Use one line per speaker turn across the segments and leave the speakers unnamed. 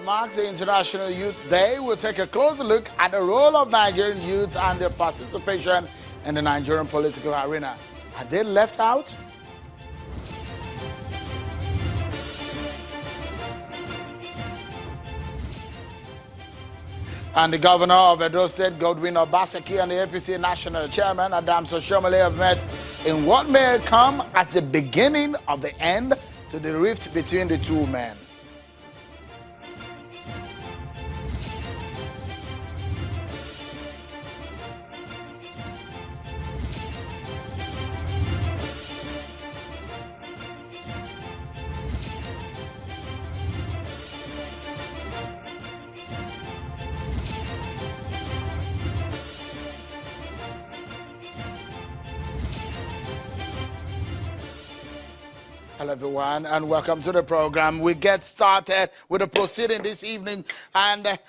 marks the International Youth Day, we'll take a closer look at the role of Nigerian youths and their participation in the Nigerian political arena. Are they left out? And the governor of Edo State, Godwin Obaseki, and the APC national chairman, Adams Oshiomhole, have met in what may come as the beginning of the end to the rift between the two men. Hello everyone and welcome to the program. We get started with the proceeding this evening, and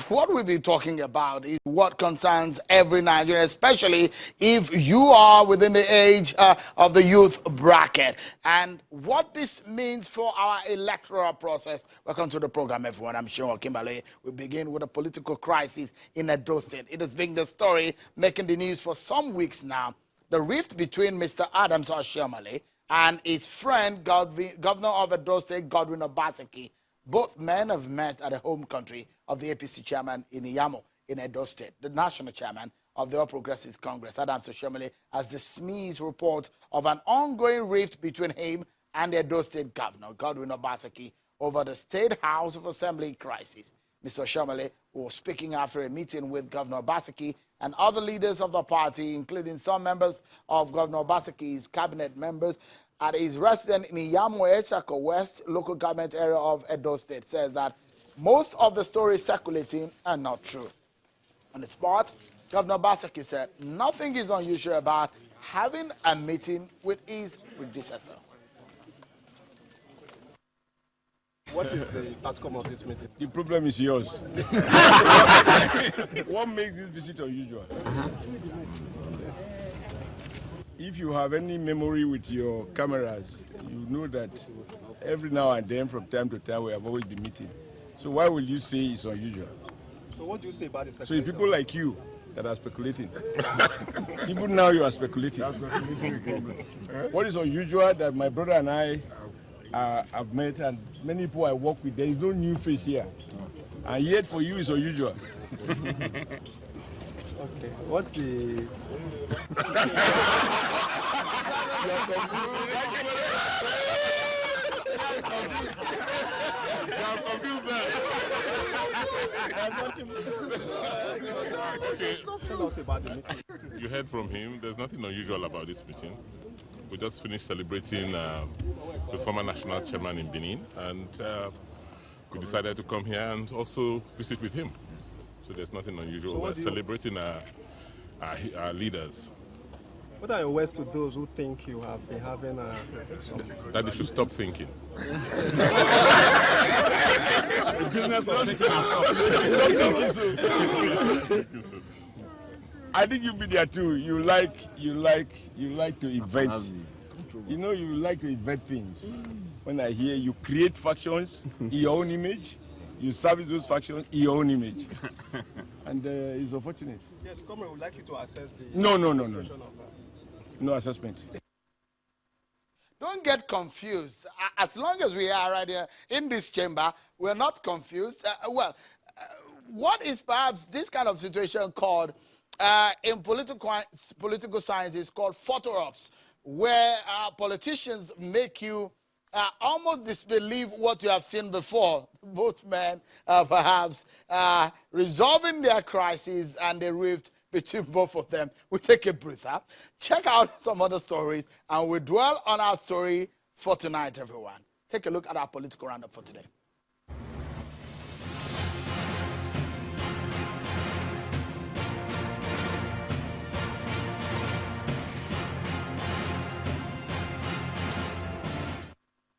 what we'll be talking about is what concerns every Nigerian, especially if you are within the age of the youth bracket, and what this means for our electoral process. Welcome to the program, everyone. I'm sure Kimberly. We begin with a political crisis in Edo State. It has been the story making the news for some weeks now. The rift between Mr. Adams Oshiomhole and his friend, Governor of Edo State, Godwin Obaseki. Both men have met at the home country of the APC chairman in Iyamo, in Edo State. The national chairman of the All Progressives Congress, Adams Oshiomhole, has dismissed report of an ongoing rift between him and the Edo State governor, Godwin Obaseki, over the State House of Assembly crisis. Mr. Oshiomhole was speaking after a meeting with Governor Obaseki and other leaders of the party, including some members of Governor Obaseki's cabinet members, at his residence in Iyamo Echako West local government area of Edo State, says that most of the stories circulating are not true. On the spot, Governor Obaseki said nothing is unusual about having a meeting with his predecessor.
What is the outcome of this meeting?
The problem is yours. What makes this visit unusual? If you have any memory with your cameras, you know that every now and then, from time to time, we have always been meeting. So why will you say it's unusual?
So what do you say about this?
So it's people like you that are speculating. Even now you are speculating. What is unusual that my brother and I I've met, and many people I work with, there is no new face here. And yet for you it's unusual.
Okay. What's the... You are confused.
Okay.
Tell us about the meeting.
You heard from him. There's nothing unusual about this meeting. We just finished celebrating the former national chairman in Benin, and we decided to come here and also visit with him. So there's nothing unusual.
So
we're celebrating our leaders.
What are your words to those who think you have been having a...
That they should stop thinking.
The business of taking a stop.
I think you'll be there too. You like to invent. You know, you like to invent things. When I hear you create factions in your own image, you service those factions in your own image. And it's unfortunate.
Yes, Comrade, would like you to assess the...
No. No assessment.
Don't get confused. As long as we are right here in this chamber, we're not confused. What is perhaps this kind of situation called, in political science, is called photo ops, where politicians make you almost disbelieve what you have seen before. Both men perhaps resolving their crisis and the rift between both of them. We take a breather, check out some other stories, and we dwell on our story for tonight, everyone. Take a look at our political roundup for today.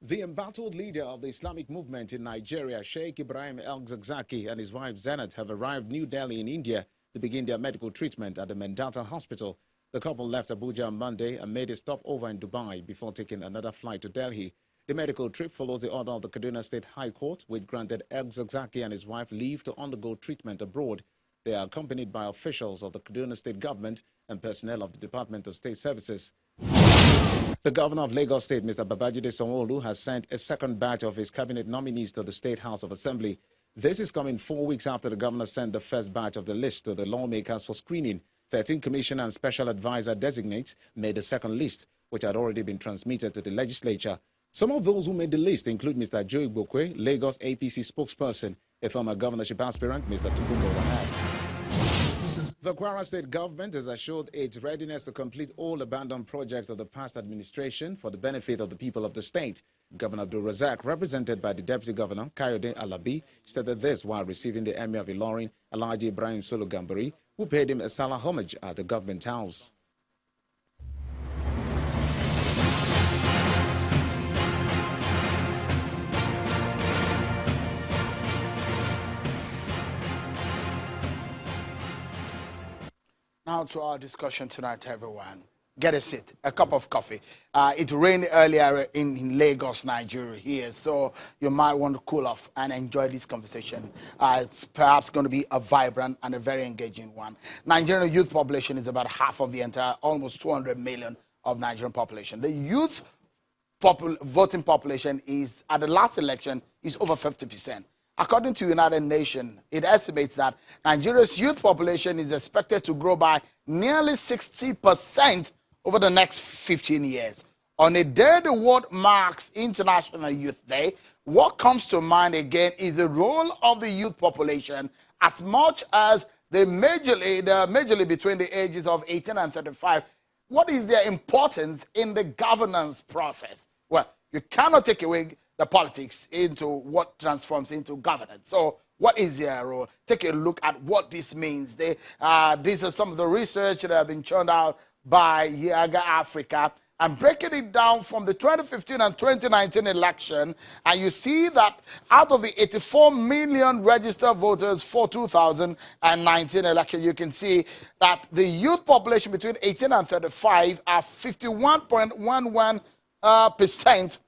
The embattled leader of the Islamic movement in Nigeria, Sheikh Ibrahim El-Zakzaki, and his wife Zainat have arrived New Delhi in India to begin their medical treatment at the Mendata Hospital. The couple left Abuja on Monday and made a stopover in Dubai before taking another flight to Delhi. The medical trip follows the order of the Kaduna State High Court, which granted Elgzakzaki and his wife leave to undergo treatment abroad. They are accompanied by officials of the Kaduna State government and personnel of the Department of State Services. The governor of Lagos State, Mr. Babajide Sanwo-Olu, has sent a second batch of his cabinet nominees to the State House of Assembly. This is coming 4 weeks after the governor sent the first batch of the list to the lawmakers for screening. 13 commissioner and special advisor designates made the second list, which had already been transmitted to the legislature. Some of those who made the list include Mr. Joe Igbokwe, Lagos APC spokesperson, a former governorship aspirant, Mr. Tukumbo Wahab. The Kwara State government has assured its readiness to complete all abandoned projects of the past administration for the benefit of the people of the state. Governor Abdul Razak, represented by the Deputy Governor, Kayode Alabi, stated this while receiving the Emir of Ilorin, Alhaji Ibrahim Solo Gambari, who paid him a Salah homage at the government house.
Now to our discussion tonight, everyone. Get a seat, a cup of coffee. It rained earlier in Lagos, Nigeria here, so you might want to cool off and enjoy this conversation. It's perhaps going to be a vibrant and a very engaging one. Nigerian youth population is about half of the entire, almost 200 million of Nigerian population. The youth voting population is, at the last election, is over 50%. According to United Nations, it estimates that Nigeria's youth population is expected to grow by nearly 60% over the next 15 years. On a day the world marks International Youth Day, what comes to mind again is the role of the youth population as much as the majorly between the ages of 18 and 35. What is their importance in the governance process? Well, you cannot take away the politics into what transforms into governance. So what is their role? Take a look at what this means. These are some of the research that have been churned out by Yaga Africa and breaking it down from the 2015 and 2019 election. And you see that out of the 84 million registered voters for 2019 election, you can see that the youth population between 18 and 35 are 51.11%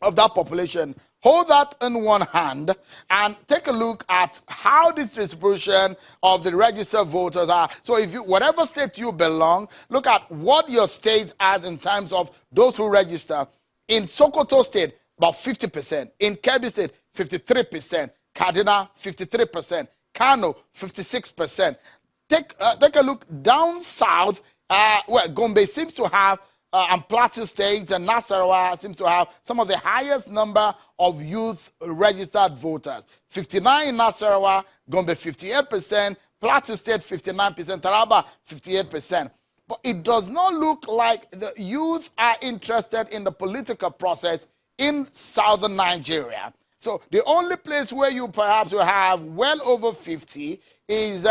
of that population. Hold that in one hand and take a look at how this distribution of the registered voters are. So if you, whatever state you belong, look at what your state has in terms of those who register. In Sokoto State, about 50%. In Kebbi State, 53%. Kaduna, 53%. Kano, 56%. Take a look down south, where Gombe seems to have and Plateau State and Nasarawa seems to have some of the highest number of youth registered voters. 59 in Nasarawa, Gombe 58%, Plateau State 59%, Taraba 58%. But it does not look like the youth are interested in the political process in southern Nigeria. So the only place where you perhaps will have well over 50 is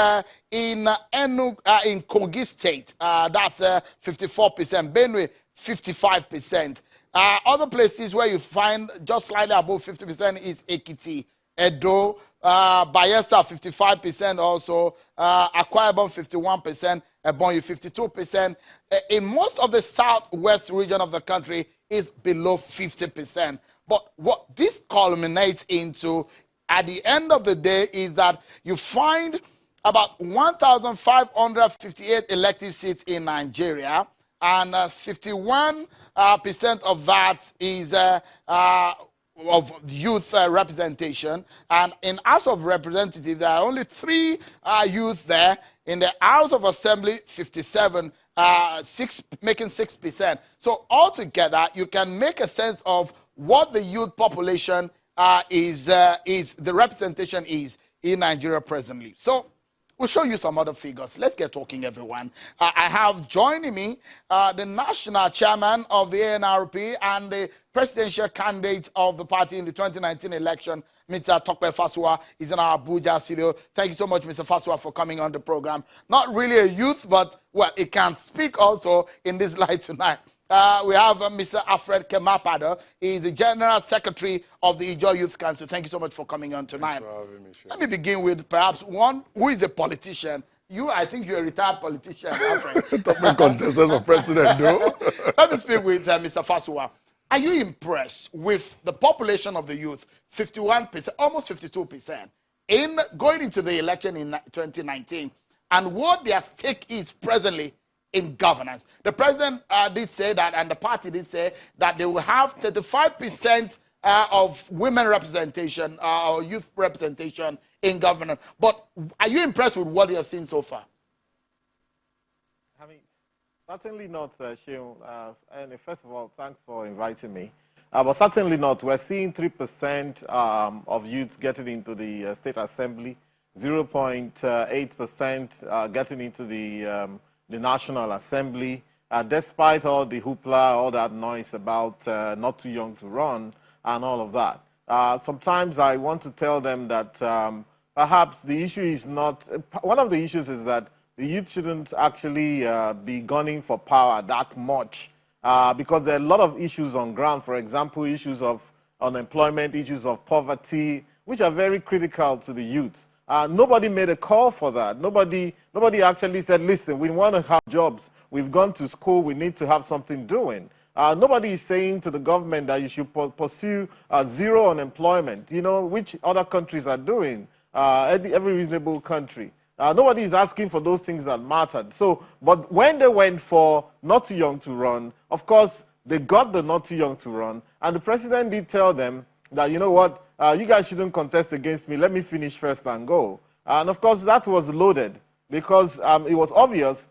in Kogi State. That's 54%. Benue, 55%. Other places where you find just slightly above 50% is Ekiti, Edo, Bayelsa, 55% also, Akwa Ibom, 51%, Ebonyi, 52%. In most of the southwest region of the country is below 50%. But what this culminates into at the end of the day is that you find about 1,558 elective seats in Nigeria, and 51% of that is of youth representation. And in House of Representatives, there are only 3 youth there. In the House of Assembly, 57, making 6%. So altogether, you can make a sense of what the youth population is the representation is in Nigeria presently. So we'll show you some other figures. Let's get talking, everyone. I have joining me the national chairman of the ANRP and the presidential candidate of the party in the 2019 election, Mr. Tokpe Fasua, is in our Abuja studio. Thank you so much, Mr. Fasua, for coming on the program. Not really a youth, but, well, it can speak also in this light tonight. We have Mr. Alfred Kemapado. He is the General Secretary of the Ijaw Youth Council. Thank you so much for coming on tonight.
Thanks for having me, Shay.
Let me begin with perhaps one who is a politician. I think you're a retired politician, Alfred.
Top contestant for president, though.
Let me speak with Mr. Fasua. Are you impressed with the population of the youth, 51%, almost 52%, in going into the election in 2019, and what their stake is presently in governance? The president did say that, and the party did say that they will have 35% of women representation or youth representation in governance. But are you impressed with what you have seen so far?
I mean, certainly not, Sheung. And first of all, thanks for inviting me. But certainly not. We're seeing 3% of youths getting into the State Assembly, 0.8% getting into the National Assembly, despite all the hoopla, all that noise about not too young to run and all of that. Sometimes I want to tell them that perhaps the issue is not, one of the issues is that the youth shouldn't actually be gunning for power that much because there are a lot of issues on ground. For example, issues of unemployment, issues of poverty, which are very critical to the youth. Nobody made a call for that. Nobody actually said, listen, we want to have jobs. We've gone to school. We need to have something doing. Nobody is saying to the government that you should pursue zero unemployment, you know, which other countries are doing, every reasonable country. Nobody is asking for those things that mattered. So, but when they went for not too young to run, of course, they got the not too young to run, and the president did tell them that, you know what, you guys shouldn't contest against me. Let me finish first and go. And of course, that was loaded because it was obvious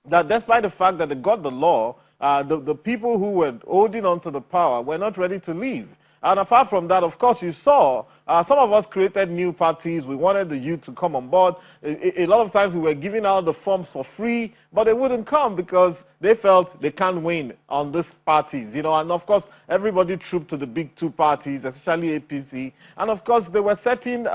that despite the fact that they got the law, the people who were holding on to the power were not ready to leave. And apart from that, of course, you saw some of us created new parties. We wanted the youth to come on board. A lot of times we were giving out the forms for free, but they wouldn't come because they felt they can't win on these parties, you know. And of course, everybody trooped to the big two parties, especially APC. And of course, they were setting,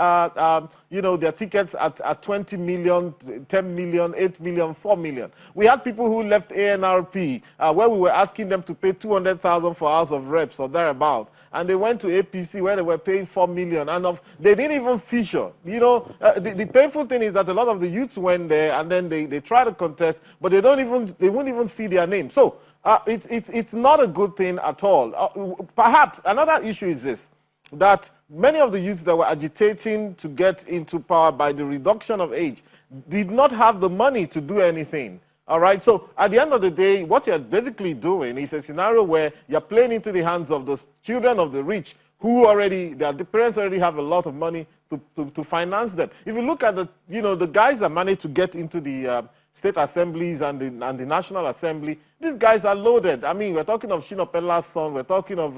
you know, their tickets at 20 million, 10 million, 8 million, 4 million. We had people who left ANRP where we were asking them to pay 200,000 for House of Reps or thereabout. And they went to APC where they were paying 4 million. And they didn't even feature. You know, the painful thing is that a lot of the youths went there and then they try to contest, but they won't even see their name. So it's not a good thing at all. Perhaps another issue is this, that many of the youths that were agitating to get into power by the reduction of age did not have the money to do anything. All right, so at the end of the day, what you're basically doing is a scenario where you're playing into the hands of the children of the rich who already, their parents already have a lot of money to finance them. If you look at the, you know, the guys that managed to get into the state assemblies and the National Assembly, these guys are loaded. I mean, we're talking of Shino Pella's son, we're talking of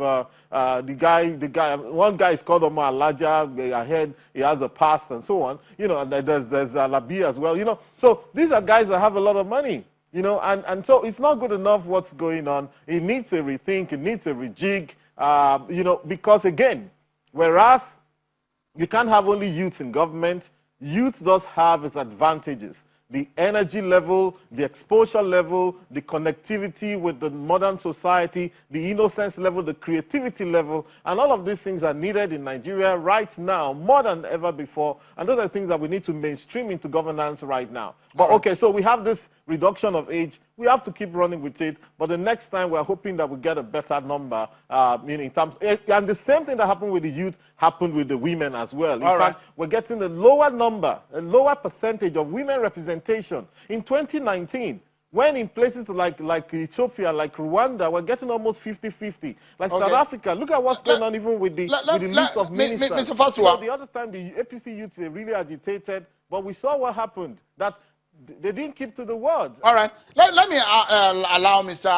one guy is called Omar Alaja, ahead, he has a past and so on. You know, and there's Labi as well, you know. So these are guys that have a lot of money, you know, and so it's not good enough what's going on. It needs a rethink, it needs a rejig, you know, because again, whereas you can't have only youth in government, youth does have its advantages. The energy level, the exposure level, the connectivity with the modern society, the innocence level, the creativity level, and all of these things are needed in Nigeria right now more than ever before. And those are things that we need to mainstream into governance right now. But okay, so we have this reduction of age. We have to keep running with it. But the next time we're hoping that we get a better number in terms, and the same thing that happened with the youth happened with the women as well. In fact, we're getting a lower number, a lower percentage of women representation in 2019. When in places like Ethiopia, like Rwanda, we're getting almost 50-50. Like South Africa, look at what's going on even with the list of ministers.
Mr. Fasua.
The other time, the APC youth, they really agitated, but we saw what happened, that they didn't keep to the words.
All right. Let me allow Mr.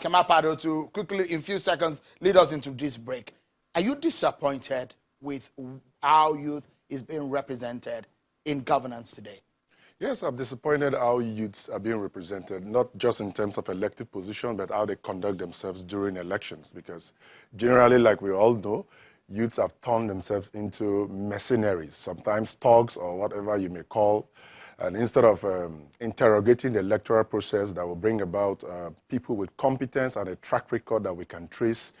Kemapado to quickly, in a few seconds, lead us into this break. Are you disappointed with how youth is being represented in governance today?
Yes, I'm disappointed how youths are being represented, not just in terms of elective position, but how they conduct themselves during elections. Because generally, like we all know, youths have turned themselves into mercenaries, sometimes thugs or whatever you may call. And instead of interrogating the electoral process that will bring about people with competence and a track record that we can trace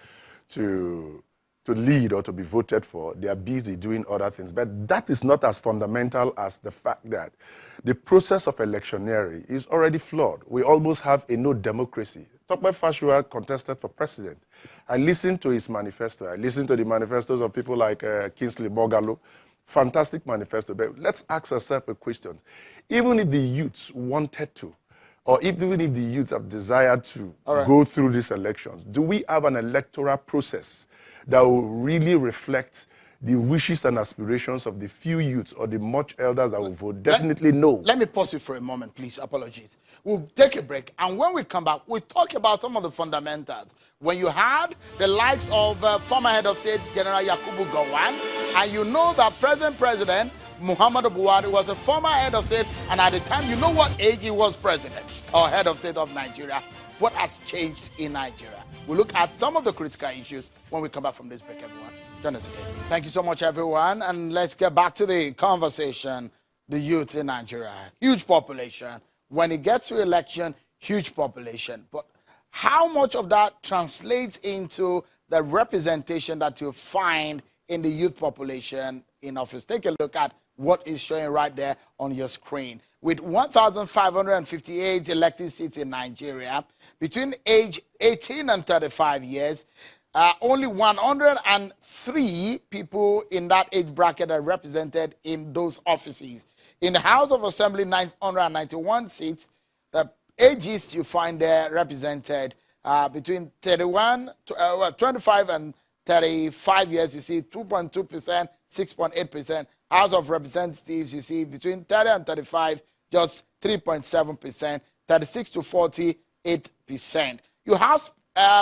to lead or to be voted for, they are busy doing other things. But that is not as fundamental as the fact that the process of electioneering is already flawed. We almost have a no democracy. Tokwe Fashua contested for president. I listened to his manifesto. I listened to the manifestos of people like Kingsley Moghalu. Fantastic manifesto. But let's ask ourselves a question. Even if the youths wanted to, or even if the youths have desired to go through these elections, do we have an electoral process that will really reflect the wishes and aspirations of the few youths or the much elders that will vote? Definitely no.
Let me pause you for a moment, please. Apologies. We'll take a break, and when we come back, we'll talk about some of the fundamentals. When you had the likes of former head of state, General Yakubu Gowon, and you know that President Muhammadu Buhari was a former head of state, and at the time, you know what age he was president or head of state of Nigeria. What has changed in Nigeria? We'll look at some of the critical issues when we come back from this break, everyone. Join us again. Thank you so much, everyone. And let's get back to the conversation. The youth in Nigeria, huge population. When it gets to election, huge population. But how much of that translates into the representation that you find in the youth population in office? Take a look at what is showing right there on your screen. With 1,558 elected seats in Nigeria, between age 18 and 35 years, only 103 people in that age bracket are represented in those offices. In the House of Assembly, 991 seats. The ages you find there represented between 25 and 35 years, you see 2.2%, 6.8%. House of Representatives, you see between 30 and 35, just 3.7%, 36 to 40, 8%. You have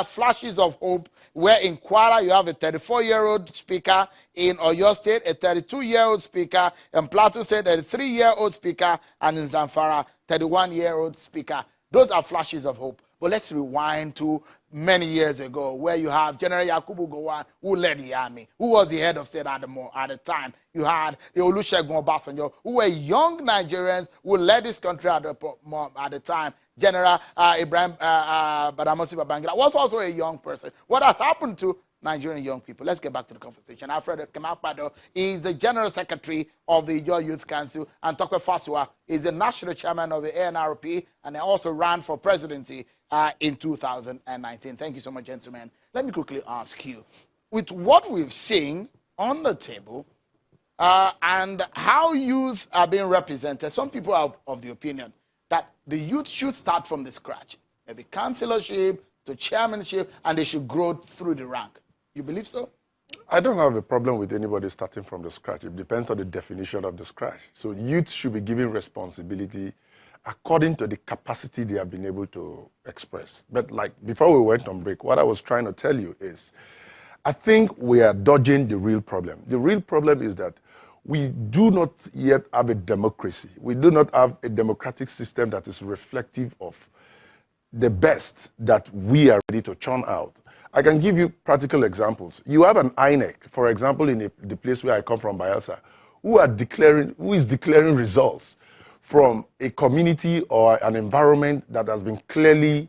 flashes of hope, where in Kwara you have a 34-year-old speaker, in Oyo State a 32-year-old speaker, in Plateau State a 3-year-old speaker, and in Zamfara 31-year-old speaker. Those are flashes of hope. But let's rewind to many years ago, where you have General Yakubu Gowon, who led the army, who was the head of state at the time. You had the Olusegun Obasanjo, who were young Nigerians who led this country at the time. General Ibrahim Badamasi Babangida was also a young person. What has happened to Nigerian young people? Let's get back to the conversation. Alfred Kemakpado is the General Secretary of the Ijaw Youth Council, and Tokwe Fashua is the National Chairman of the ANRP, and he also ran for presidency in 2019. Thank you so much, gentlemen. Let me quickly ask you, with what we've seen on the table and how youth are being represented, some people are of the opinion that the youth should start from the scratch, maybe councillorship to chairmanship, and they should grow through the rank. You believe so?
I don't have a problem with anybody starting from the scratch. It depends on the definition of the scratch. So youth should be given responsibility according to the capacity they have been able to express. But like before we went on break, what I was trying to tell you is, I think we are dodging the real problem. The real problem is that we do not yet have a democracy. We do not have a democratic system that is reflective of the best that we are ready to churn out. I can give you practical examples. You have an INEC, for example, in the place where I come from, Bayelsa, who is declaring results from a community or an environment that has been clearly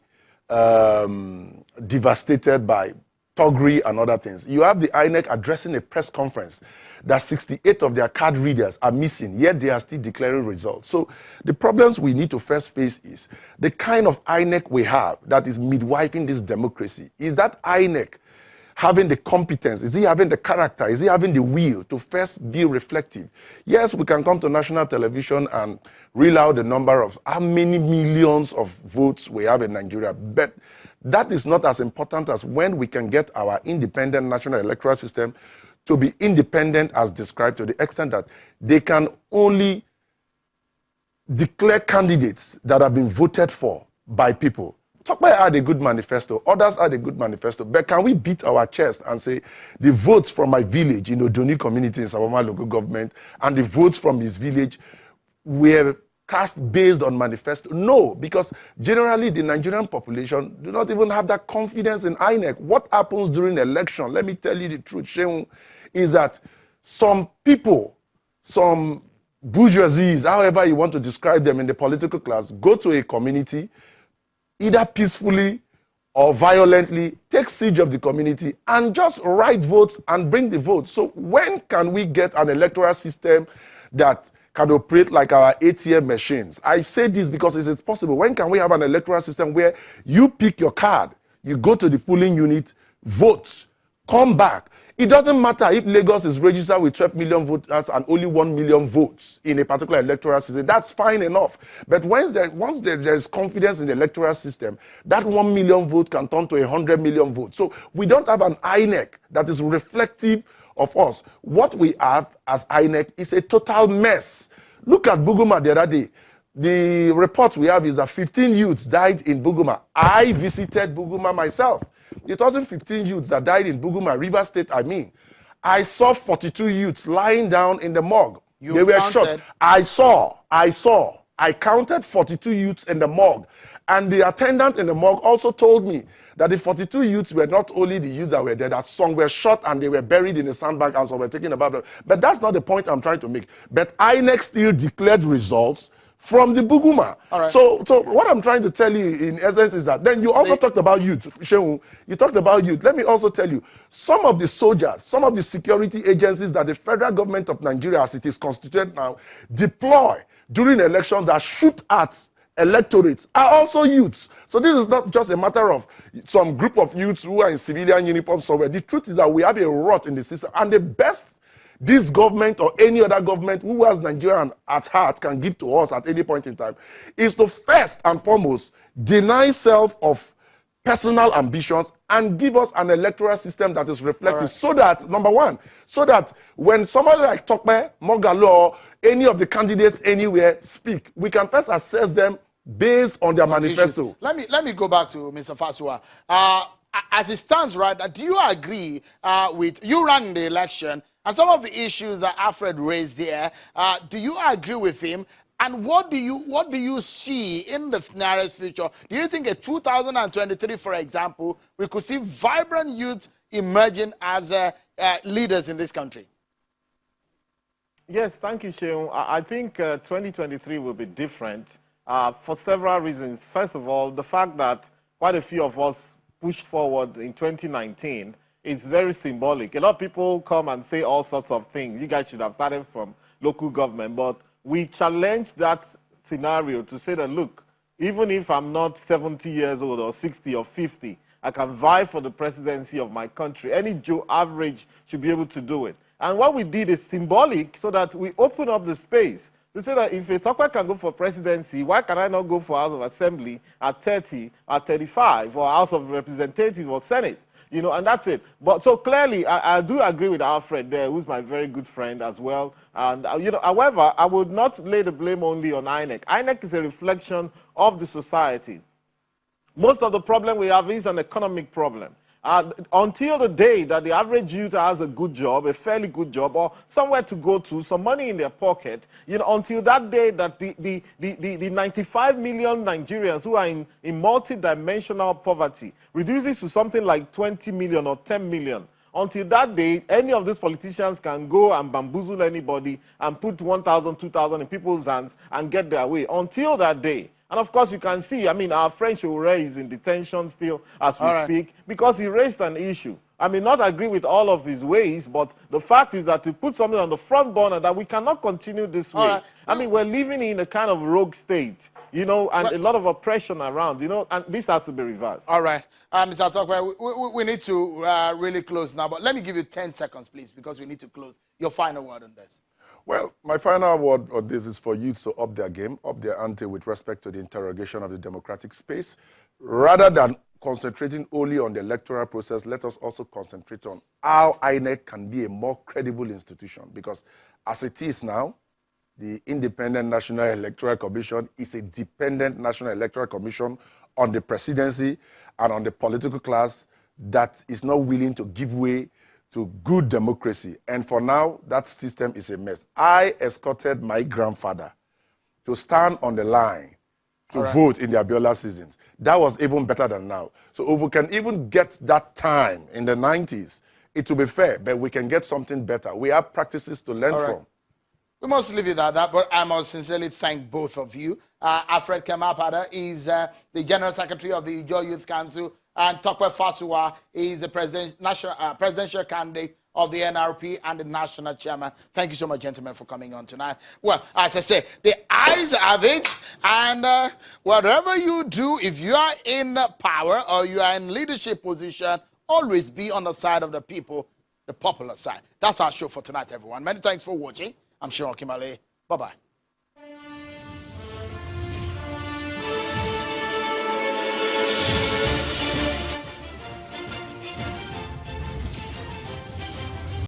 devastated by Togri and other things. You have the INEC addressing a press conference that 68 of their card readers are missing, yet they are still declaring results. So the problems we need to first face is the kind of INEC we have that is midwifing this democracy. Is that INEC having the competence? Is he having the character? Is he having the will to first be reflective? Yes, we can come to national television and reel out the number of how many millions of votes we have in Nigeria, but that is not as important as when we can get our independent national electoral system to be independent as described, to the extent that they can only declare candidates that have been voted for by people. Tokwe had a good manifesto, others had a good manifesto, but can we beat our chest and say the votes from my village in Odoni community in Sabama local government and the votes from his village were cast based on manifesto? No, because generally the Nigerian population do not even have that confidence in INEC. What happens during election, let me tell you the truth, Sheung, is that some people, some bourgeoisies, however you want to describe them in the political class, go to a community, either peacefully or violently, take siege of the community and just write votes and bring the votes. So when can we get an electoral system that can operate like our ATM machines. I say this because it's possible. When can we have an electoral system where you pick your card, you go to the polling unit, vote, come back? It doesn't matter if Lagos is registered with 12 million voters and only 1 million votes in a particular electoral system. That's fine enough. But once there is confidence in the electoral system, that 1 million vote can turn to 100 million votes. So we don't have an INEC that is reflective of us. What we have as INEC is a total mess. Look at Buguma the other day. The report we have is that 15 youths died in Buguma. I visited Buguma myself. It wasn't 15 youths that died in Buguma, River State, I mean. I saw 42 youths lying down in the morgue. They were shot. I counted 42 youths in the morgue. And the attendant in the morgue also told me that the 42 youths were not only the youths that were dead, that some were shot and they were buried in the sandbank and some were taken about. But that's not the point I'm trying to make. But INEC still declared results from the Buguma.
Right.
So what I'm trying to tell you in essence is that then you also talked about youth. Shehu, you talked about youth. Let me also tell you, some of the soldiers, some of the security agencies that the federal government of Nigeria, as it is constituted now, deploy during elections that shoot at electorates are also youths. So this is not just a matter of some group of youths who are in civilian uniforms somewhere. The truth is that we have a rot in the system. And the best this government or any other government who has Nigeria at heart can give to us at any point in time is to first and foremost deny self of personal ambitions and give us an electoral system that is reflective. So that, number one, so that when somebody like Tokpe, Mogalo, or any of the candidates anywhere speak, we can first assess them based on their manifesto.
Let me go back to Mr. Fasua. As it stands right now, do you agree with, you ran the election, and some of the issues that Alfred raised there, do you agree with him? And what do you see in the nearest future? Do you think in 2023, for example, we could see vibrant youth emerging as leaders in this country?
Yes, thank you, Sheung. I think 2023 will be different for several reasons. First of all, the fact that quite a few of us pushed forward in 2019, it's very symbolic. A lot of people come and say all sorts of things. You guys should have started from local government, but we challenge that scenario to say that, look, even if I'm not 70 years old or 60 or 50, I can vie for the presidency of my country. Any Joe average should be able to do it. And what we did is symbolic so that we open up the space to say that if a Tokwe can go for presidency, why can I not go for House of Assembly at 30, at 35, or House of Representatives or Senate? You know, and that's it. But so clearly, I do agree with Alfred there, who's my very good friend as well. And, you know, however, I would not lay the blame only on INEC. INEC is a reflection of the society. Most of the problem we have is an economic problem. Until the day that the average youth has a good job, a fairly good job, or somewhere to go to, some money in their pocket, you know, until that day that the 95 million Nigerians who are in multi-dimensional poverty reduces to something like 20 million or 10 million, until that day, any of these politicians can go and bamboozle anybody and put 1,000, 2,000 in people's hands and get their way. Until that day. And of course, you can see, I mean, our friend Shoure is in detention still as we speak because he raised an issue. I may not agree with all of his ways, but the fact is that to put something on the front burner that we cannot continue this way. I mean, we're living in a kind of rogue state, you know, and a lot of oppression around, you know, and this has to be reversed.
All right. Mr. Tokwe, we need to really close now, but let me give you 10 seconds, please, because we need to close. Your final word on this.
Well, my final word on this is for youth to up their game, up their ante with respect to the interrogation of the democratic space. Rather than concentrating only on the electoral process, let us also concentrate on how INEC can be a more credible institution. Because as it is now, the Independent National Electoral Commission is a dependent National Electoral Commission on the presidency and on the political class that is not willing to give way to good democracy. And for now, that system is a mess. I escorted my grandfather to stand on the line to vote in the Abiola seasons. That was even better than now. So if we can even get that time in the 90s, it will be fair, but we can get something better. We have practices to learn from.
We must leave it at that, but I must sincerely thank both of you. Alfred Kemapada is the General Secretary of the Ijaw Youth Council, and Tokwe Fasua is the presidential candidate of the NRP and the national chairman. Thank you so much, gentlemen, for coming on tonight. Well, as I say, the eyes have it, and whatever you do, if you are in power or you are in leadership position, always be on the side of the people, the popular side. That's our show for tonight, everyone. Many thanks for watching. I'm Sean Kimale. Bye-bye.